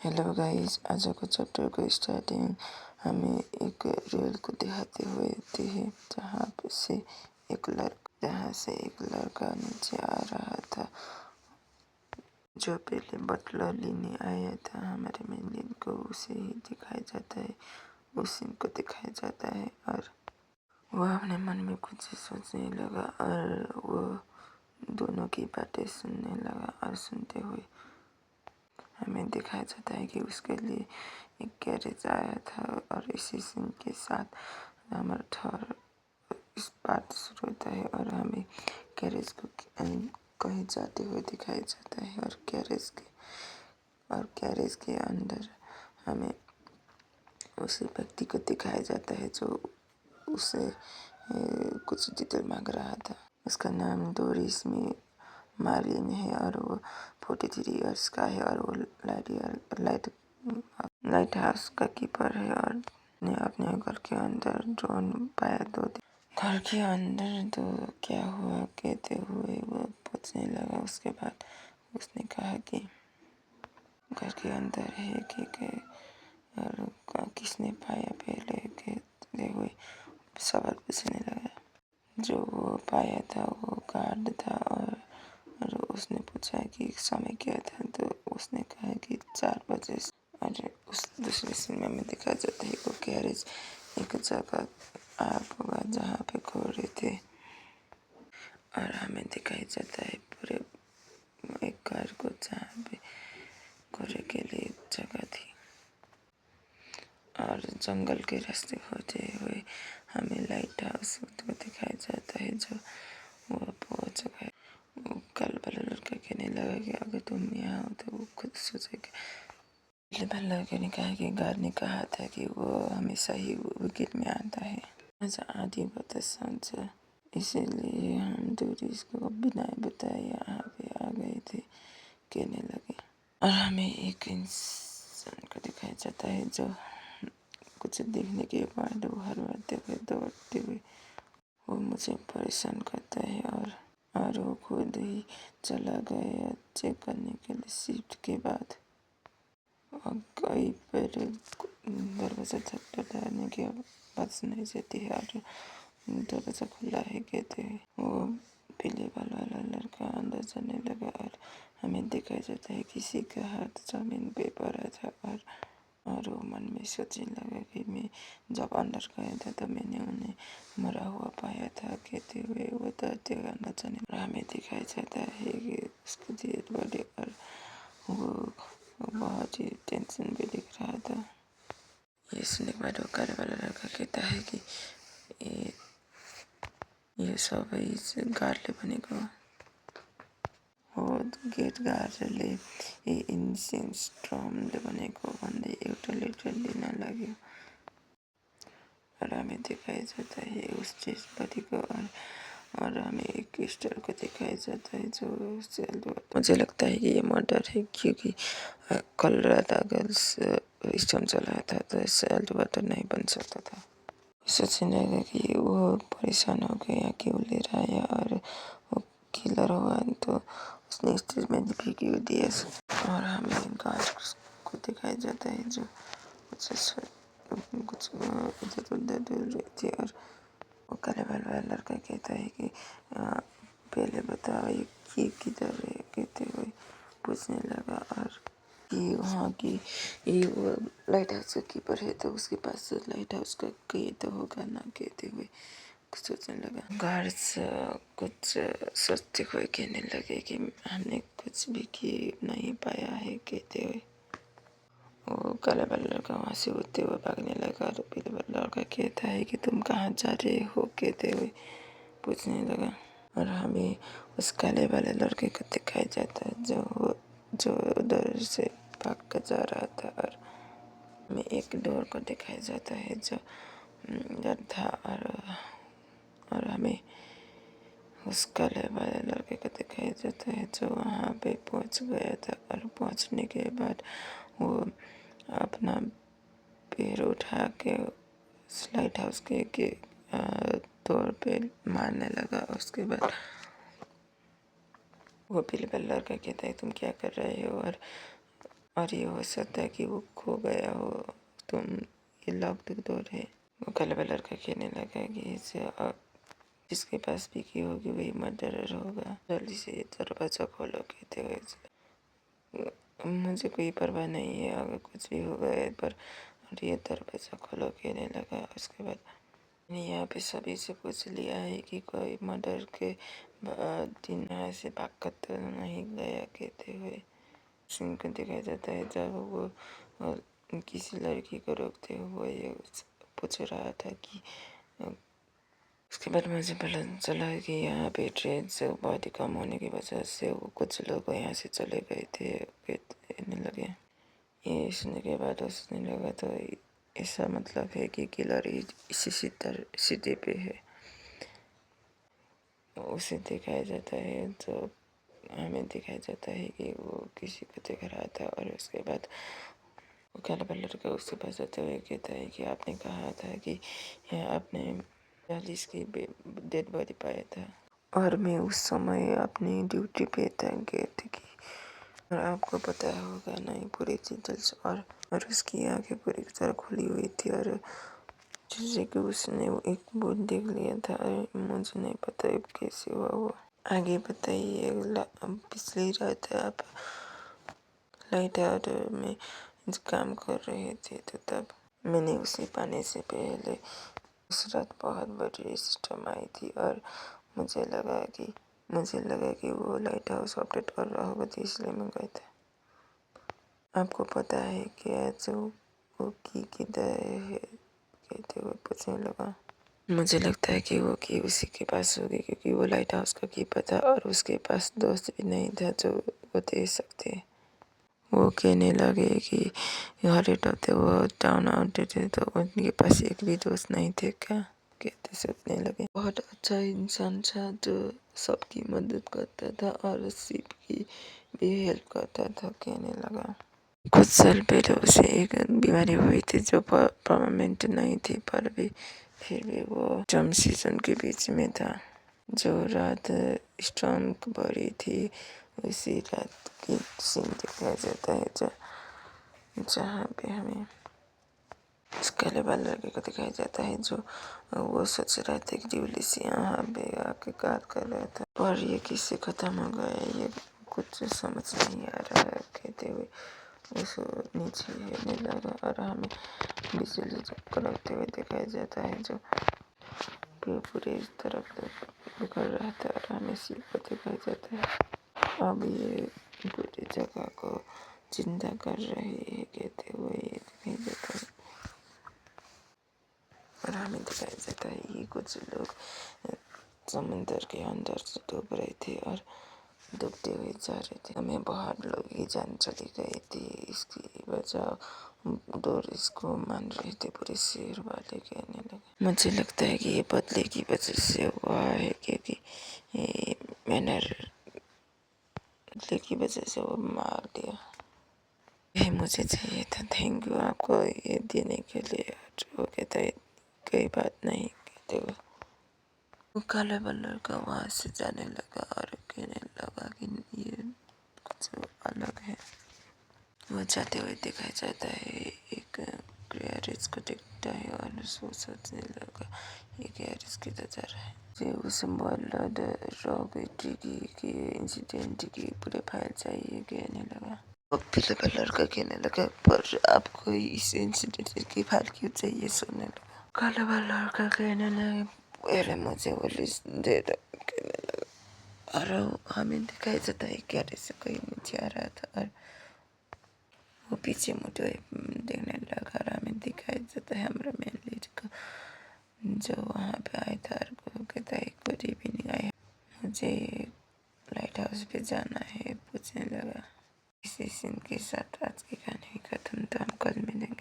Hello guys, आज को chapter को स्टार्टिंग हमें एक रेल को दिखाते हुए हैं जहाँ से एक लड़का नीचे आ रहा था जो पहले बटलर लेने आया था। हमारे मेन को उसे ही दिखाया जाता है, उस सीन को दिखाया जाता है और वह अपने मन में कुछ सोचने लगा और वो दोनों की बातें सुनने लगा और सुनते हुए हमें दिखाया जाता है कि उसके लिए एक गैरेज आया था और इसी सीन के साथ हमारा थर्ड इस बात शुरू होता है और हमें गैरेज को कहीं जाते हुए दिखाया जाता है और गैरेज के अंदर हमें उस व्यक्ति को दिखाया जाता है जो उसे कुछ डिटेल मांग रहा था। उसका नाम डोरिस में मार्लिन है और वो 43 इयर्स का है और वो लाइट हाउस का कीपर है और ने अपने घर के अंदर ड्रोन पाया 2 दिन। घर के अंदर तो क्या हुआ कहते हुए वो पूछने लगा। उसके बाद उसने कहा कि घर के अंदर है कि और किसने पाया पहले कहते हुए सवाल पूछने लगा। जो वो पाया था वो गार्ड था और उसने पूछा कि समय क्या था तो उसने कहा कि 4 बजे। और उस दूसरे सीन में दिखा जाता है वो गैरेज एक जगह आग होगा जहाँ पे घोड़े थे और हमें दिखाई जाता है पूरे एक घर को जहाँ पे घोड़े के लिए जगह थी और जंगल के रास्ते होते हुए हमें लाइट हाउस को दिखाया जाता है जो वो बहुत जगह है। वो कल वाला लड़का कहने लगा कि अगर तुम यहाँ हो तो वो खुद सोचेगा। पहले वाला लड़के ने कहा कि गार्ड ने कहा था कि वो हमेशा ही विकेट में आता है। आज आधी बात समझा, इसीलिए हम टूरिस्ट को बिना बताए यहाँ पे आ गए थे कहने लगे। और हमें एक इंसान को दिखाया जाता है जो कुछ देखने के बाद वो हरवाते हुए दौड़ते हुए वो मुझे परेशान करता है और वो खुद ही चला गया चेक करने के लिए शिफ्ट के बाद। और कई बार दरवाज़ा खटखटाने की आवाज़ सुनाई जाती है और दरवाज़ा खुला है कहते हैं वो पीले बाल वाला लड़का अंदर जाने लगा और हमें दिखाया जाता है किसी का हाथ जमीन पे पड़ा था और वो मन में सोचने लगा कि मैं जब अंदर गया था तब मैंने उन्हें मरा हुआ पाया था कहते हुए वो डरते हुए अंदर जाने और हमें दिखाया जाता है कि उसकी डेड बॉडी और वो बहुत ही टेंशन भी दिख रहा था। ये सुनने के बाद वो घर वाला लड़का कहता है कि ये सब इस गार्डले बनेको हो गेट गार्डले इन्सेन्स स्ट्रमले बनेको भन्दै एउटा लेटर दिन लाग्यो और हमें दिखाया जाता है उस चीज बॉडी को और हमें एक क्रिस्टल को दिखाया जाता है जो सेल। मुझे लगता है कि ये मर्डर है क्योंकि कल रात अगर स्टोन चला था तो सेल वाटर नहीं बन सकता था। सोचने लगा कि वो परेशान हो गया क्यों ले रहा है और वो किलर हुआ तो उसने इस चीज़ में भी क्यों दिया और हमें गार्ड को दिखाया जाता है जो कुछ इधर उधर डूल रही थी और वो काले बाल वाला लड़का कहता है कि पहले बताओ ये किधर है कहते हुए पूछने लगा और कि वहाँ की ये वो लाइट हाउस का कीपर है तो उसके पास लाइट हाउस का कहीं तो होगा ना कहते हुए कुछ सोचने लगा। गार्ड्स कुछ सोचते हुए कहने लगे कि हमने कुछ भी किए नहीं पाया है कहते हुए वो काला वाला लड़का वहाँ से उठते हुए भागने लगा और पीले वाला लड़का कहता है कि तुम कहाँ जा रहे हो कहते हुए पूछने लगा और हमें उस काले वाले लड़के को दिखाया जाता है जो उधर से भाग कर जा रहा था और हमें एक डोर को दिखाया जाता है जो डर था और हमें उस काले वाले लड़के को दिखाया जाता है जो वहाँ पे पहुँच गया था और पहुँचने के बाद वो अपना पैर उठा के लाइट हाउस के तौर पे मारने लगा। उसके बाद वो पीले वाला लड़का कहता है तुम क्या कर रहे हो और ये हो सकता है कि वो खो गया हो, तुम ये लॉक्ड डोर है। वो काला वाला लड़का कहने लगा कि जिसके पास भी की होगी वही मर्डरर होगा, जल्दी से ये दरवाज़ा खोलो। कहते हुए मुझे कोई परवाह नहीं है अगर कुछ भी हो गया पर, और ये दरवाज़ा खोलो कहने लगा। उसके बाद मैंने यहाँ पे सभी से पूछ लिया है कि कोई मर्डर के दिन यहाँ से भाग तो नहीं गया। कहते हुए सीन को दिखाया जाता है जब वो किसी लड़की को रोकते हुए वो ये पूछ रहा था कि उसके बाद मुझे पता चला कि यहाँ पे ट्रेन से बहुत ही कम होने की वजह से वो कुछ लोग यहाँ से चले गए थे। कहने लगे, ये सुनने के बाद वो सुनने लगा तो ऐसा मतलब है कि किलर इसी सीधे पे है। उसे दिखाया जाता है तो हमें दिखाया जाता है कि वो किसी को देख रहा था। और उसके बाद वो काला लड़का उसके पास जाते हुए कहता है कि आपने कहा था कि आपने 40 की डेड बॉडी पाया था और मैं उस समय अपनी ड्यूटी पे था। कहते कि और आपको पता होगा नहीं पूरी डिटेल्स। और उसकी आंखें पूरी तरह खुली हुई थी और जैसे कि उसने एक भूत देख लिया था। और मुझे नहीं पता अब कैसे हुआ वो। आगे बताइए। पिछली रात आप लाइट हाउस में काम कर रहे थे तो तब मैंने उसे पाने से पहले उस रात बहुत बड़ी सिस्टम आई थी और मुझे लगा कि वो लाइट हाउस अपडेट कर रहा होगा तो इसलिए मैं गया था। आपको पता है कि आज वो की किधर है? कहते हुए पूछने लगा। मुझे लगता है कि वो की उसी के पास होगी क्योंकि वो लाइट हाउस का कीपर था और उसके पास दोस्त भी नहीं था जो वो दे सकते। वो कहने लगे कि हर एक हफ्ते वो टाउन आते थे तो उनके पास एक भी दोस्त नहीं थे क्या? कहते सोचने लगे। बहुत अच्छा इंसान था जो सबकी मदद करता था और सिप की भी हेल्प करता था। कहने लगा कुछ साल पहले उसे एक बीमारी हुई थी जो परमानेंट नहीं थी पर फिर भी वो स्टॉर्म सीजन के बीच में था। जो रात स्टॉर्म बढ़ी थी उसी रात की सीन दिखाया जाता है जहाँ पे हमें उस काले बाल लड़के को दिखाया जाता है जो वो सोच रहा था कि ड्यूलिस यहाँ पे आके कार कर रहा था पर ये किससे ख़त्म हो गया ये कुछ समझ नहीं आ रहा है। कहते हुए उसको नीचे गिरने लगा और हमें बिजली कड़कते हुए दिखाया जाता है जो पूरे इस तरफ बिखर रहा था और हमें सिर को दिखाया जाता है। अब ये पूरी जगह को जिंदा कर रहे हैं। कहते हुए ये दिखाई जाता है और हमें दिखाया जाता है कि कुछ लोग समुंदर के अंदर से डूब रहे थे और डूबते हुए जा रहे थे। हमें बहुत लोग की जान चली गई थी। इसकी वजह डोर इसको मान रहे थे पूरे शहर वाले। कहने लगे मुझे लगता है कि ये बदले की वजह से हुआ है क्योंकि मैनर बदले की वजह से वो मार दिया। यही मुझे चाहिए था। थैंक यू आपको ये देने के लिए। वो कहता है कोई बात नहीं। कहते हुए वो काला बल्लर का वहाँ से जाने लगा और कहने लगा कि ये कुछ अलग है। वो जाते हुए दिखाया जाता है। एक गैरेज को देखता है और सोचने लगा ये गैरेज किधर जा रहा है। जो उस बल्लर रॉबर्टी की इंसिडेंट की पूरे फाइल चाहिए। कहने लगा वो पीले बल्लर का कहने लगा पर आपको इस इंसिडेंट की फाइल क्यों चाहिए? सुनने लगा काला बल्लर का कहने लगा पहले मुझे वो लिस्ट दे दो। कहने लगा और हमें दिखाया जाता है गैरेज से कोई नीचे आ रहा था और वो पीछे मुझे देखने लगा और हमें दिखाया जाता है हमारा मेन लीड को जो वहाँ पे आया था और वो कहता है गुड इवनिंग आया मुझे लाइट हाउस पे जाना है। पूछने लगा। इसी सीन के साथ आज की कहानी खत्म। तो हम कल मिलेंगे।